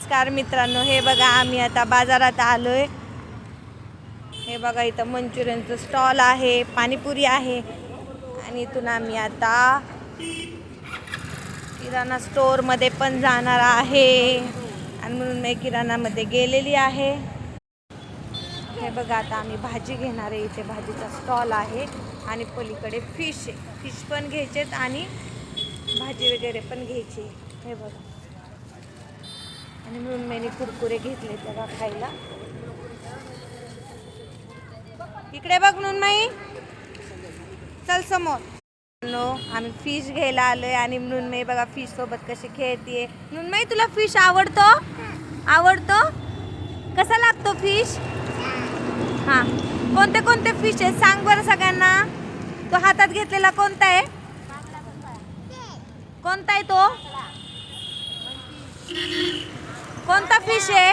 नमस्कार मित्रांनो, हे बघा आम्ही आता बाजारात आलोय. हे बघा इथं मंचुरियनचं स्टॉल आहे, पाणीपुरी आहे आणि इथून आम्ही आता किराणा स्टोअर मध्ये पण जाणार आहे आणि म्हणून मी किराणामध्ये गेलेली आहे. हे बघा आता आम्ही भाजी घेणार आहे. इथे भाजीचा स्टॉल आहे आणि पलीकडे फिश आहे. फिश पण घ्यायचेत आणि भाजी वगैरे पण घ्यायची. हे बघा आणि म्हणून मी कुरकुरे घेतले तेव्हा खायला. इकडे बघ नुनमाई, चल समोर. आम्ही फिश घ्यायला आलोय आणि म्हणून मी बघा फिश सोबत कशी खेळतीये. नुनमाई तुला फिश आवडतो? आवडतो? कसा लागतो फिश? हा, कोणते कोणते फिश आहेत सांग बरं सगळ्यांना. तो हातात घेतलेला कोणता आहे? कोणता आहे तो? कोणता फिश आहे?